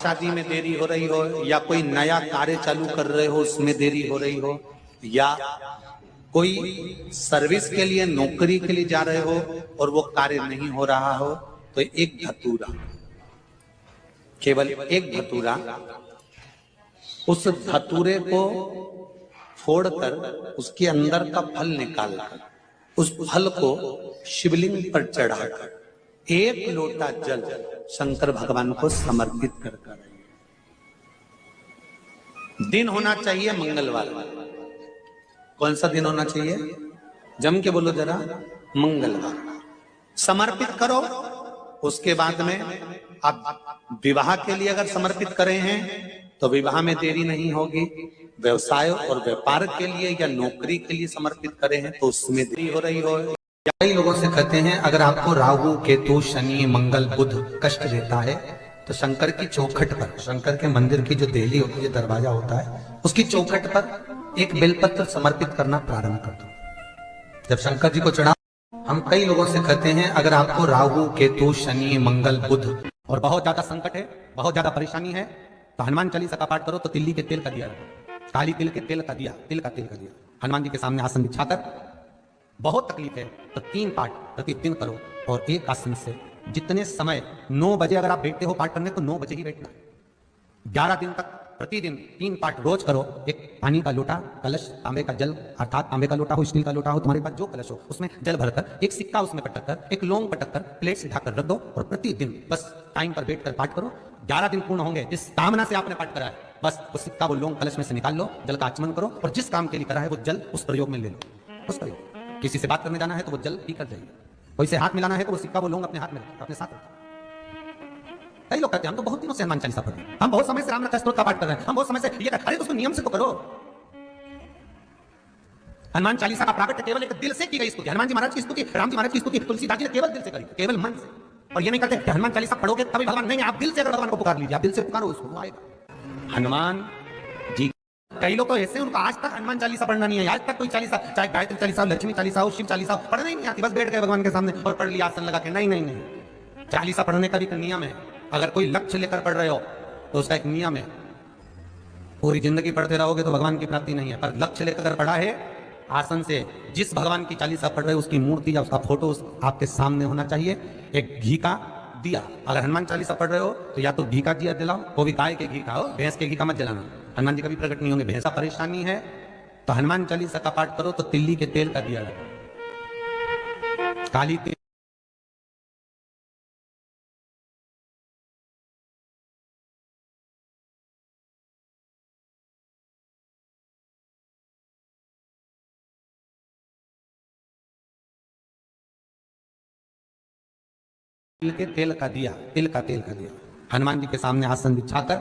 शादी में देरी हो रही हो, या कोई नया कार्य चालू कर रहे हो उसमें देरी हो रही हो, या कोई सर्विस के लिए नौकरी के लिए जा रहे हो और वो कार्य नहीं हो रहा हो, तो एक धतूरा, केवल एक धतूरा, उस धतूरे को फोड़कर उसके अंदर का फल निकालकर उस फल को शिवलिंग पर चढ़ाकर एक लोटा जल शंकर भगवान को समर्पित कर दिन होना चाहिए मंगलवार। कौन सा दिन होना चाहिए? जम के बोलो जरा, मंगलवार समर्पित करो। उसके बाद में आप विवाह के लिए अगर समर्पित करे हैं तो विवाह में देरी नहीं होगी। व्यवसाय और व्यापार के लिए या नौकरी के लिए समर्पित करे हैं तो उसमें देरी हो रही हो। कई लोगों से कहते हैं अगर आपको राहु केतु शनि मंगल बुध कष्ट देता है तो शंकर की चौखट पर, शंकर के मंदिर की जो देहली होती है, दरवाजा होता है, उसकी चौखट पर एक बेलपत्र समर्पित करना प्रारंभ कर दो। जब शंकर जी को चढ़ा, हम कई लोगों से कहते हैं अगर आपको राहु केतु शनि मंगल बुध और बहुत ज्यादा संकट है, बहुत ज्यादा परेशानी है, तो हनुमान चालीसा का पाठ करो। तो तिल्ली के तेल का दिया, काली तिल के तेल का दिया, तिल का तेल का दिया, हनुमान जी के सामने आसन बिछाकर, बहुत तकलीफ है तो 3 पाठ प्रतिदिन करो। और एक आसन से जितने समय 9 बजे अगर आप बैठते हो पाठ करने तो 9 बजे ही बैठना। 11 दिन तक प्रतिदिन 3 पाठ रोज करो। एक पानी का लोटा, कलश, तांबे का जल, अर्थात तांबे का लोटा हो, स्टील का लोटा हो, तुम्हारे पास जो कलश हो उसमें जल भरकर, एक सिक्का उसमें पटक कर, एक लौंग पटक कर प्लेट से ढककर रख दो और प्रतिदिन बस टाइम पर बैठकर पाठ करो। 11 दिन पूर्ण होंगे, जिस कामना से आपने पाठ करा है बस वो सिक्का, वो लौंग कलश में से निकाल लो, जल का आचमन करो और जिस काम के लिए करा है वो जल उस प्रयोग में ले लो, उस प्रयोग। किसी से बात करने जाना है तो वो जल पी कर जाइए, कोई से हाथ मिलाना है तो वो सिक्का, वो लौंग अपने हाथ में रखो, अपने साथ रखो। कई लोग कहते हैं हम तो बहुत दिनों से हनुमान चालीसा पढ़ रहे हैं, हम बहुत समय से राम रक्षा स्तोत्र का पाठ कर रहे हैं, हम बहुत समय से ये कर, अरे तो उसको नियम से तो करो। हनुमान चालीसा का प्राकट्य केवल एक दिल से की गई स्तुति, हनुमान जी महाराज की स्तुति, राम जी महाराज की स्तुति तुलसीदास जी ने केवल दिल से करी, केवल मन से। और ये नहीं करते हनुमान चालीसा पढ़ोगे तभी भगवान, नहीं, आप दिल से अगर भगवान को पुकार लीजिए, आप दिल से पुकारो उसको, आएगा हनुमान जी। कई लोग तो ऐसे उनको आज तक हनुमान चालीसा पढ़ना नहीं है, आज तक कोई चालीसा, चाहे गायत्री चालीसा, लक्ष्मी चालीसा हो, शिव चालीसा हो, पढ़ना ही नहीं आती, बस बैठ गए भगवान के सामने और पढ़ लिया आसन लगा के। नहीं नहीं नहीं, चालीसा पढ़ने का भी एक नियम है। अगर कोई लक्ष्य लेकर पढ़ रहे हो तो उसका एक नियम है। पूरी जिंदगी पढ़ते रहोगे तो भगवान की प्राप्ति नहीं है, पर लक्ष्य लेकर अगर पढ़ा है आसन से, जिस भगवान की चालीसा पढ़ रहे हो उसकी मूर्ति या उसका फोटो आपके सामने होना चाहिए। एक घी का दिया, अगर हनुमान चालीसा पढ़ रहे हो तो या तो घी का दिया जलाओ, वो भी गाय के घी का हो, भैंस के घी का मत जलाना, हनुमान जी कभी प्रकट नहीं होंगे। भैंसा परेशानी है तो हनुमान चालीसा का पाठ करो तो तिल्ली के तेल का दिया लगाओ, काली तिल के तेल का दिया, तिल का तेल का दिया, हनुमान जी के सामने आसन बिछाकर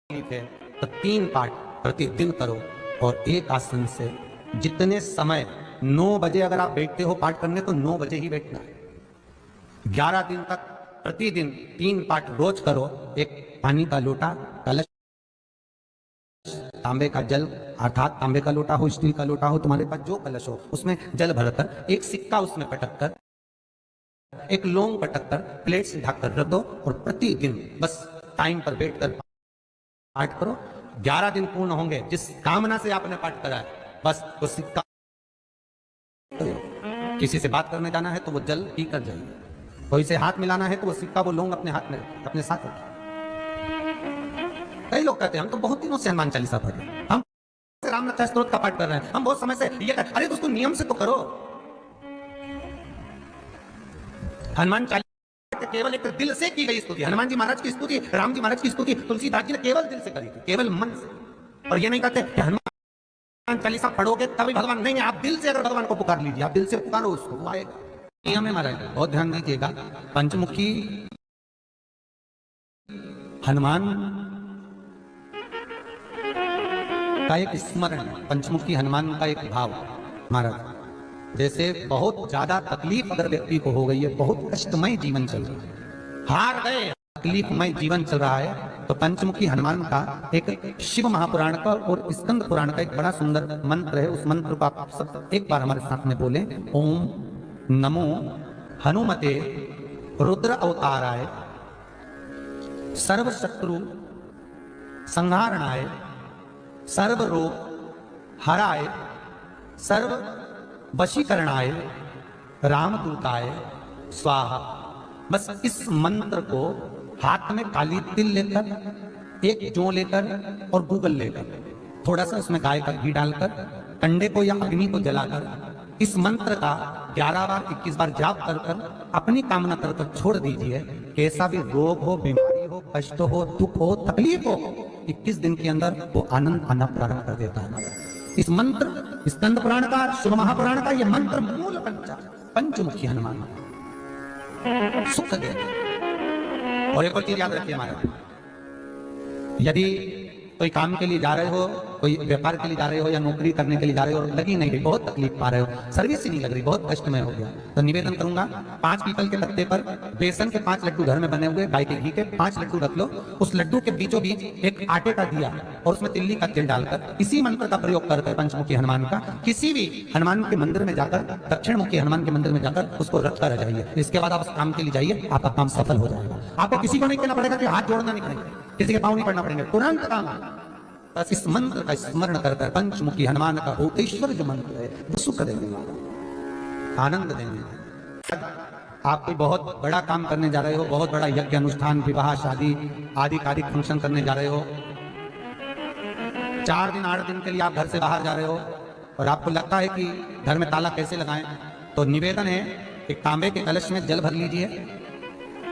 तो 3 पाठ प्रतिदिन करो। और एक आसन से जितने समय 9 बजे अगर आप बैठते हो पाठ करने तो 9 बजे ही बैठना है। 11 दिन तक प्रतिदिन 3 पाठ रोज करो। एक पानी का लोटा, कलश, तांबे का जल, अर्थात तांबे का लोटा हो, स्टील का लोटा हो, तुम्हारे पास जो कलश हो उसमें जल भरकर, एक सिक्का उसमें पटक कर, एक लौंग पटक कर प्लेट से ढककर रख दो और प्रतिदिन बस टाइम पर बैठकर पाठ करो। 11 दिन पूर्ण होंगे, जिस कामना से आपने पाठ करा है बस वो सिक्का। किसी से बात करने जाना है तो वो जल पी कर जाइए, कोई से हाथ मिलाना है तो वो सिक्का, वो लौंग अपने हाथ में, अपने साथ रखिए। कई लोग कहते हैं हम तो बहुत दिनों से हनुमान चालीसा पढ़ रहे हैं, हम राम रक्षा स्तोत्र का पाठ कर रहे हैं, हम बहुत समय से ये कर, अरे तो उसको नियम से तो करो। हनुमान चालीसा केवल एक दिल से की गई स्तुति, हनुमान जी महाराज की स्तुति, राम जी महाराज की स्तुति तुलसीदास जी ने केवल दिल से करी थी, केवल मन से। और ये नहीं कहते हनुमान चालीसा पढ़ोगे तभी भगवान, नहीं, आप दिल से अगर भगवान को पुकार लीजिए, आप दिल से पुकारो उसको, वो आएगा। नियम है महाराज, बहुत ध्यान दीजिएगा। पंचमुखी हनुमान का एक स्मरण, पंचमुखी हनुमान का एक भाव महाराज। जैसे बहुत ज्यादा तकलीफ अगर व्यक्ति को हो गई है, बहुत कष्टमय जीवन चल रहा है, हार गए, तकलीफमय जीवन चल रहा है, तो पंचमुखी हनुमान का एक शिव महापुराण का और स्कंद पुराण का एक बड़ा सुंदर मंत्र है। उस मंत्र को आप सब एक बार हमारे साथ में बोले, ओम नमो हनुमते रुद्र अवताराय सर्व शत्रु संहारणाय, सर्व रोग हराय, सर्व वशीकरणाय, रामदूताय स्वाहा। बस इस मंत्र को हाथ में काली तिल लेकर, एक जौ लेकर और गूगल लेकर, थोड़ा सा उसमें गाय का घी डालकर, कंडे को या अग्नि को जलाकर इस मंत्र का 11 बार 21 बार जाप कर कर अपनी कामना कर कर छोड़ दीजिए। कैसा भी रोग हो, बीमारी हो, कष्ट हो, दुख हो, तकलीफ हो, 21 दिन के अंदर वो आनंद आना प्रारंभ कर देता है। इस मंत्र, स्कंद पुराण का, शिव महापुराण का ये मंत्र मूल पंचमुखी हनुमान सुख दे। और एक और चीज याद रखिए हमारा, यदि कोई काम के लिए जा रहे हो, कोई व्यापार के लिए जा रहे हो या नौकरी करने के लिए जा रहे हो और लगी नहीं रही, बहुत तकलीफ पा रहे हो, सर्विस ही नहीं लग रही, बहुत कष्टमय हो गया, तो निवेदन करूंगा 5 पीपल के पत्ते पर बेसन के 5 लड्डू घर में बने हुए, गाय के घी के 5 लड्डू रख लो, उस लड्डू के बीचों बीच एक आटे का दिया और उसमें तिल्ली का तेल डालकर इसी मंत्र का प्रयोग करके पंचमुखी हनुमान का किसी भी हनुमान के मंदिर में जाकर, दक्षिण मुखी हनुमान के मंदिर में जाकर उसको रख कर जाइए। इसके बाद आप उस काम के लिए जाइए, आपका काम सफल हो जाएगा। आपको किसी को नहीं कहना पड़ेगा कि हाथ जोड़ना नहीं पड़ेगा, किसी के पाँव नहीं पड़ना पड़ेंगे, तुरंत काम। बस इस मंत्र का स्मरण कर कर पंचमुखी हनुमान का भूतेश्वर जो मंत्र है वो सुख देने वाला, आनंद देने वाला। आप कोई बहुत बड़ा काम करने जा रहे हो, बहुत बड़ा यज्ञ अनुष्ठान, विवाह, शादी आदि कार्य फंक्शन करने जा रहे हो, 4 दिन 8 दिन के लिए आप घर से बाहर जा रहे हो और आपको लगता है कि घर में ताला कैसे लगाएं, तो निवेदन है एक तांबे के कलश में जल भर लीजिए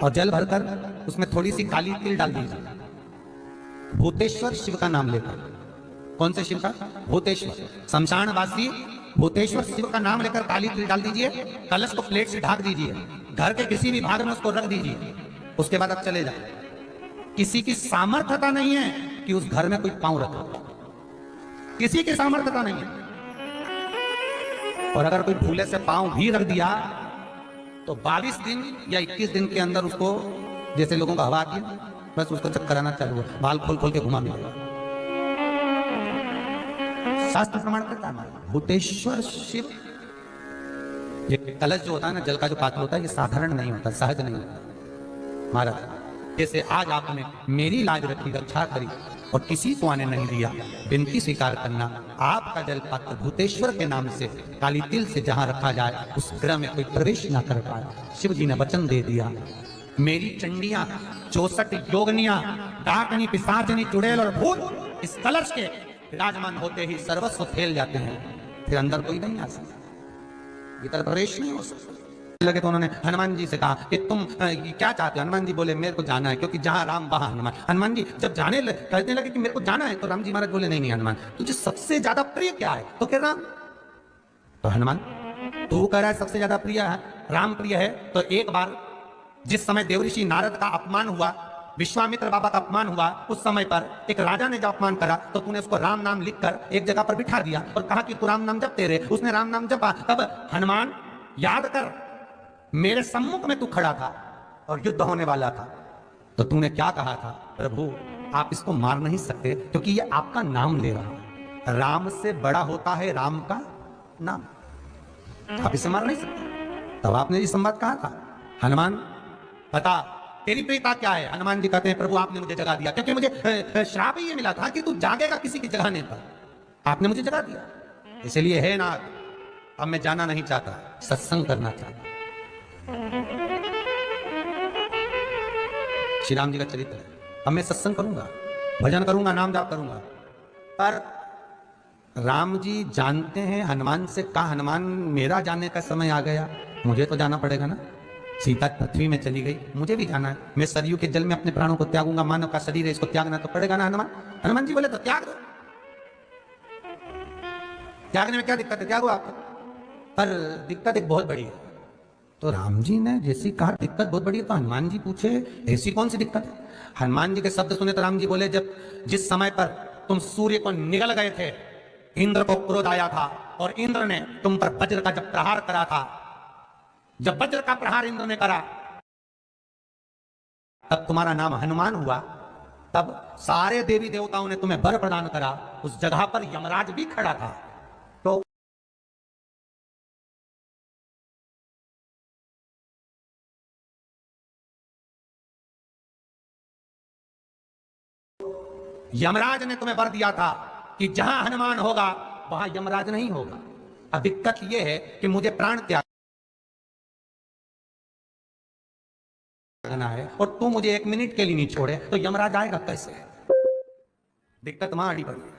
और जल भरकर उसमें थोड़ी सी काली तिल डाल दीजिए, भूतेश्वर शिव का नाम लेकर। कौन से शिव का? भूतेश्वर। शमशानवासी भूतेश्वर शिव का नाम लेकर काली तिल डाल दीजिए, कलश को प्लेट से ढक दीजिए, घर के किसी भी भाग में उसको रख दीजिए। उसके बाद आप चले जाए। किसी की सामर्थ्यता नहीं है कि उस घर में कोई पांव रखे, किसी की सामर्थ्यता नहीं है। और अगर कोई भूले से पांव भी रख दिया तो 22 दिन या 21 दिन के अंदर उसको, जैसे लोगों को हवा आती है, बस उसको चक्कर आना चालू है, बाल खोल खोल के घुमा मिलेगा। शास्त्र प्रमाण करता है भूतेश्वर शिव। ये कलश जो होता है ना, जल का जो पात्र होता है, ये साधारण नहीं होता, सहज नहीं होता। महाराज जैसे आज आपने मेरी लाज रखी, रक्षा करी और किसी को आने नहीं दिया, विनती स्वीकार करना, आपका जल पात्र भूतेश्वर के नाम से काली तिल से जहां रखा जाए उस ग्रह में कोई प्रवेश ना कर पाए। शिव जी ने वचन दे दिया, मेरी चंडियां 64 योगनियां, डाकनी, पिशाचनी, चुड़ैल और भूत इस कलश के विराजमान होते ही सर्वस्व फैल जाते हैं, फिर अंदर कोई नहीं आ सकता, भीतर प्रवेश नहीं हो सकता। लगे तो उन्होंने हनुमान जी से कहा कि तुम क्या चाहते हो? हनुमान जी बोले मेरे को जाना है, क्योंकि जहां राम वहां हनुमान। हनुमान जी जब कहने लगे कि मेरे को जाना है, तो राम जी महाराज बोले नहीं नहीं हनुमान, तुझे सबसे ज्यादा प्रिय क्या है? तो कह राम। तो हनुमान तू कह रहा है सबसे ज्यादा प्रिय है राम, प्रिय है, तो एक बार जिस समय देवऋषि नारद का अपमान हुआ, विश्वामित्र बाबा का अपमान हुआ, उस समय पर एक राजा ने जो अपमान करा, तो तूने उसको राम नाम लिखकर एक जगह पर बिठा दिया और कहा कि तू राम नाम जपते रहे। उसने राम नाम जपा। तब हनुमान याद कर, मेरे सम्मुख में तू खड़ा था और युद्ध होने वाला था, तो तूने क्या कहा था? प्रभु आप इसको मार नहीं सकते क्योंकि ये आपका नाम ले रहा है, राम से बड़ा होता है राम का नाम, आप इसे मार नहीं सकते। तब आपने ये संवाद कहा था, हनुमान बता तेरी प्रियता क्या है? हनुमान जी कहते हैं प्रभु आपने मुझे जगा दिया, क्योंकि मुझे श्राप ही ये मिला था कि तू जागेगा किसी की जगाने पर, आपने मुझे जगा दिया, इसलिए है नाथ अब मैं जाना नहीं चाहता, सत्संग करना चाहता। श्री राम जी का चरित्र है, अब मैं सत्संग करूंगा, भजन करूंगा, नाम जाप करूंगा। पर राम जी जानते हैं हनुमान से कहा, हनुमान मेरा जाने का समय आ गया, मुझे तो जाना पड़ेगा ना, सीता पृथ्वी में चली गई, मुझे भी जाना है, मैं सरयू के जल में अपने प्राणों को त्यागूंगा, मानव का शरीर है इसको त्यागना तो पड़ेगा ना हनुमान। हनुमान जी बोले तो त्याग दो, त्यागने में क्या दिक्कत है, त्यागो आप। पर दिक्कत एक बहुत बड़ी है। तो राम जी ने जैसी कहा दिक्कत बहुत बड़ी है, तो हनुमान जी पूछे ऐसी कौन सी दिक्कत है? हनुमान जी के शब्द सुने तो राम जी बोले, जब जिस समय पर तुम सूर्य को निगल गए थे, इंद्र को क्रोध आया था और इंद्र ने तुम पर वज्र का जब प्रहार करा था, जब वज्र का प्रहार इंद्र ने करा तब तुम्हारा नाम हनुमान हुआ, तब सारे देवी देवताओं ने तुम्हें वर प्रदान करा, उस जगह पर यमराज भी खड़ा था। यमराज ने तुम्हें वर दिया था कि जहां हनुमान होगा वहां यमराज नहीं होगा। अब दिक्कत यह है कि मुझे प्राण त्यागना है और तू मुझे 1 मिनट के लिए नहीं छोड़े तो यमराज आएगा कैसे? दिक्कत वहां अड़ी पड़ी है।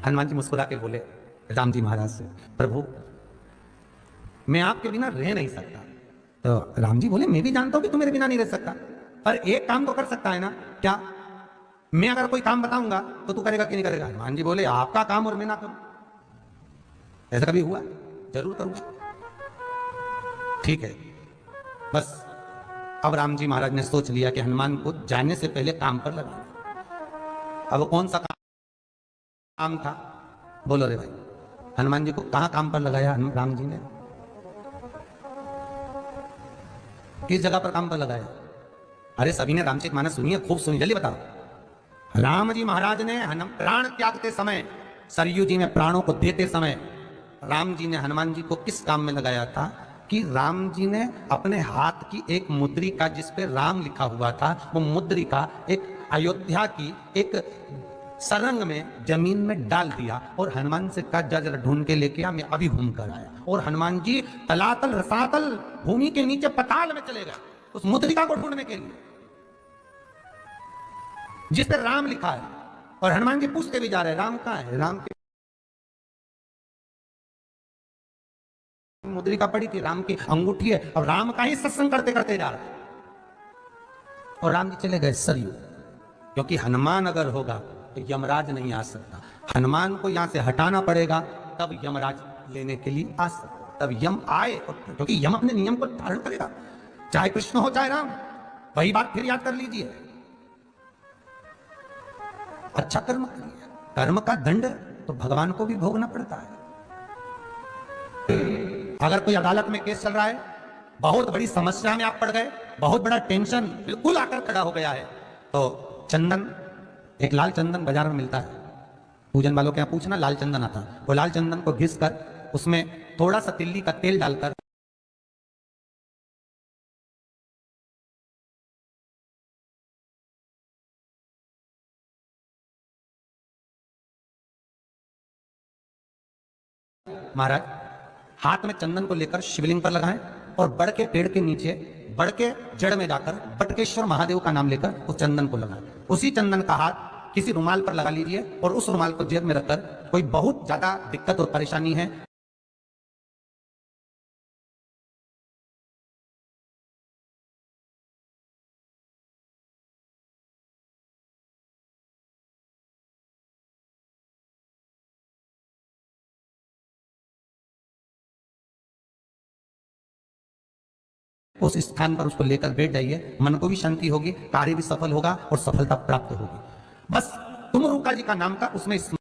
हनुमान जी मुस्कुरा के बोले राम जी महाराज से, प्रभु मैं आपके बिना रह नहीं सकता। तो राम जी बोले, मैं भी जानता हूं कि तू मेरे बिना नहीं रह सकता, पर एक काम तो कर सकता है ना। क्या? मैं अगर कोई काम बताऊंगा तो तू करेगा कि नहीं करेगा? हनुमान जी बोले, आपका काम और मैं ना करूं, ऐसा कभी हुआ? जरूर करूंगा। ठीक है। बस अब राम जी महाराज ने सोच लिया कि हनुमान को जाने से पहले काम पर लगाना। अब कौन सा काम था? बोलो रे भाई। हनुमान जी को कहां काम पर लगाया राम जी ने? किस जगह पर काम पर लगाया? अरे सभी ने रामचरितमानस सुनी है, खूब सुनी, जल्दी बताओ। राम जी महाराज ने प्राण त्यागते समय, सरयू जी में प्राणों को देते समय राम जी ने हनुमान जी को किस काम में लगाया था कि राम जी ने अपने हाथ की एक मुद्रिका जिस पे राम लिखा हुआ था, वो मुद्रिका एक अयोध्या की एक सरंग में जमीन में डाल दिया और हनुमान से कहा जा जरा ढूंढ के लेके आ, मैं अभी घूम कर आया। और हनुमान जी तलातल रसातल भूमि के नीचे पताल में चले गए उस मुद्रिका को ढूंढने के लिए जिस पर राम लिखा है। और हनुमान जी पूछते भी जा रहे, राम कहाँ है? राम की मुद्रिका पड़ी थी, राम की अंगूठी है, और राम का ही सत्संग करते करते जा रहे। और राम जी चले गए सरयू, क्योंकि हनुमान अगर होगा तो यमराज नहीं आ सकता। हनुमान को यहां से हटाना पड़ेगा तब यमराज लेने के लिए आ सकता, तब यम आए, क्योंकि यम अपने नियम को धारण करेगा, चाहे कृष्ण हो चाहे राम। वही बात फिर याद कर लीजिए, अच्छा कर्म करिए, कर्म का दंड तो भगवान को भी भोगना पड़ता है। अगर कोई अदालत में केस चल रहा है, बहुत बड़ी समस्या में आप पड़ गए, बहुत बड़ा टेंशन बिल्कुल आकर खड़ा हो गया है, तो चंदन, एक लाल चंदन बाजार में मिलता है, पूजन वालों के यहाँ पूछना, लाल चंदन आता है। वो लाल चंदन को घिस कर उसमें थोड़ा सा तिल्ली का तेल डालकर महाराज हाथ में चंदन को लेकर शिवलिंग पर लगाएं और बड़ के पेड़ के नीचे बड़ के जड़ में जाकर बटकेश्वर महादेव का नाम लेकर उस चंदन को लगाएं। उसी चंदन का हाथ किसी रुमाल पर लगा लीजिए और उस रुमाल को जेब में रखकर, कोई बहुत ज्यादा दिक्कत और परेशानी है, उस स्थान पर उसको लेकर बैठ जाइए, मन को भी शांति होगी, कार्य भी सफल होगा और सफलता प्राप्त होगी। बस तुमरुका जी का नाम का उसमें स्मरण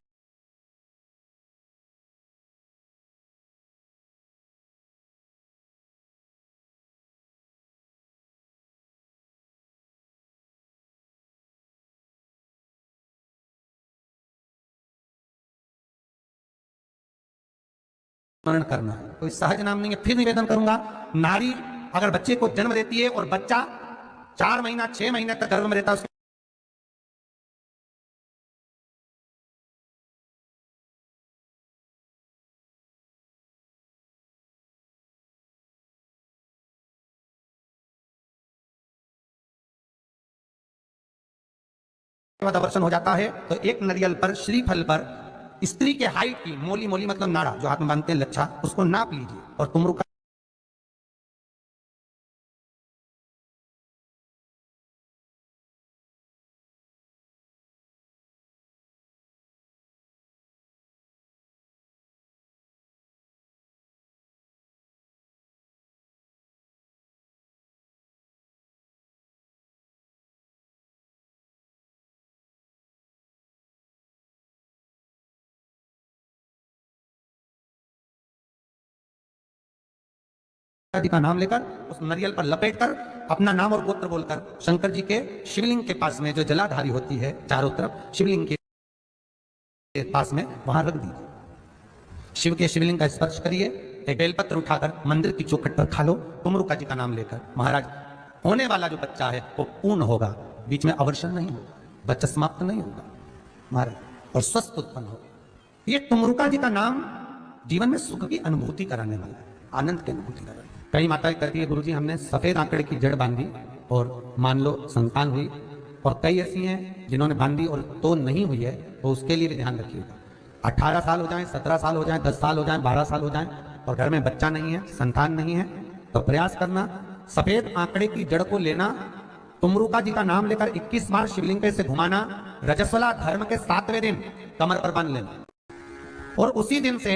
करना है। कोई सहज नाम नहीं है। फिर निवेदन करूंगा, नारी अगर बच्चे को जन्म देती है और बच्चा 4 महीना 6 महीने तक गर्भ में रहता है, वर्षन हो जाता है, तो एक नारियल पर श्रीफल पर स्त्री के हाइट की मोली, मोली मतलब नाड़ा जो हाथ में बांधते हैं लच्छा, उसको नाप लीजिए और तुमरुका जी का नाम लेकर उस नारियल पर लपेटकर अपना नाम और गोत्र बोलकर शंकर जी के शिवलिंग के पास में जो जलाधारी होती है चारों तरफ शिवलिंग के पास में वहां रख दीजिए। शिव के शिवलिंग का स्पर्श करिए एक बेलपत्र उठाकर मंदिर की चौखट पर खा लो तुमरुका जी का नाम लेकर। महाराज, होने वाला जो बच्चा है वो पूर्ण होगा, बीच में अवर्षण नहीं होगा, बच्चा समाप्त नहीं होगा महाराज, और स्वस्थ उत्पन्न होगा। ये तुमरुका जी का नाम जीवन में सुख की अनुभूति कराने वाला है, आनंद की अनुभूति कराने। कई माताएं कहती है गुरुजी हमने सफेद आंकड़े की जड़ बांधी और मान लो संतान हुई, और कई ऐसी हैं जिन्होंने बांधी और तो नहीं हुई है, तो उसके लिए भी ध्यान रखिएगा। 18 साल हो जाए, 17 साल हो जाए, 10 साल हो जाए, 12 साल हो जाए और घर में बच्चा नहीं है, संतान नहीं है, तो प्रयास करना सफेद आंकड़े की जड़ को लेना, तुमरुका जी का नाम लेकर 21 बार शिवलिंग पे से घुमाना, रजस्वला धर्म के 7वें दिन कमर पर बांध लेना, और उसी दिन से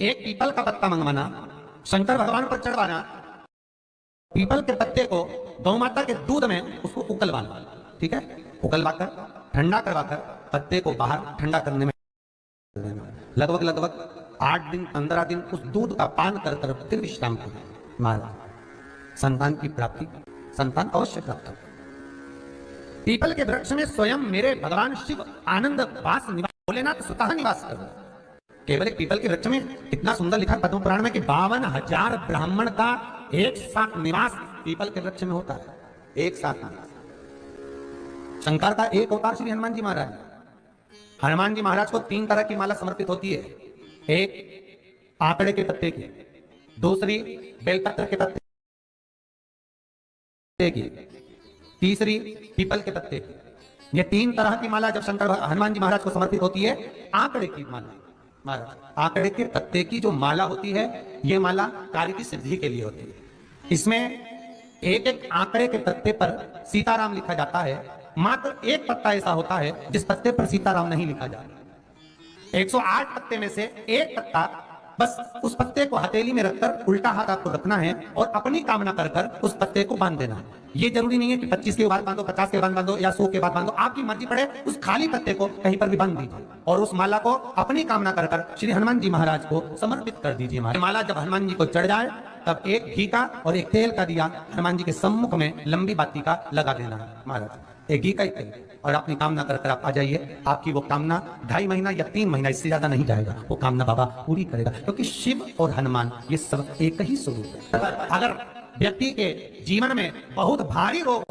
एक पीपल का पत्ता मंगवाना, शंकर भगवान पर चढ़वाना, पीपल के पत्ते को गौ माता के दूध में उसको उकलवाना, ठीक है, उकलवाकर ठंडा करवाकर पत्ते को बाहर ठंडा करने में लगभग 8 दिन 15 दिन उस दूध का पान कर फिर विश्राम करें। महाराज, संतान की प्राप्ति, संतान अवश्य प्राप्त हो। पीपल के वृक्ष में स्वयं मेरे भगवान शिव आनंद वास निवास, भोलेनाथ स्वतः निवास कर रहे हैं। केवल एक पीपल के वृक्ष में कितना सुंदर लिखा पद्म पुराण में कि 52,000 ब्राह्मण का एक साथ निवास पीपल के वृक्ष में होता है, एक साथ निवास। शंकर का एक अवतार श्री हनुमान जी महाराज। हनुमान जी महाराज को 3 तरह की माला समर्पित होती है, एक आंकड़े के पत्ते की, दूसरी बेलपत्र के पत्ते की, तीसरी पीपल के पत्ते की। ये 3 तरह की माला जब शंकर हनुमान जी महाराज को समर्पित होती है, आंकड़े की माला महाराज, आंकड़े के पत्ते की जो माला होती है, ये माला कार्य की सिद्धि के लिए होती है। इसमें एक एक आंकड़े के पत्ते पर सीताराम लिखा जाता है, मात्र एक पत्ता ऐसा होता है जिस पत्ते पर सीताराम नहीं लिखा जाता। 108 पत्ते में से एक पत्ता, बस उस पत्ते को हथेली में रखकर उल्टा हाथ आपको रखना है और अपनी कामना कर कर उस पत्ते को बांध देना है। ये जरूरी नहीं है कि 25 के बाद बांधो, 50 के बाद बांधो या 100 के बाद बांधो, आपकी मर्जी पड़े, उस खाली पत्ते को कहीं पर भी बांध दीजिए और उस माला को अपनी कामना कर कर श्री हनुमान जी महाराज को समर्पित कर दीजिए। माला जब हनुमान जी को चढ़ जाए तब एक घी का और एक तेल का दिया हनुमान जी के सम्मुख में लंबी बाती का लगा देना है महाराज, एक घी का एक तेल, और अपनी कामना कर कर आप आ जाइए। आपकी वो कामना 2.5 महीना या 3 महीना, इससे ज्यादा नहीं जाएगा, वो कामना बाबा पूरी करेगा, क्योंकि शिव और हनुमान ये सब एक ही स्वरूप है। अगर व्यक्ति के जीवन में बहुत भारी रोग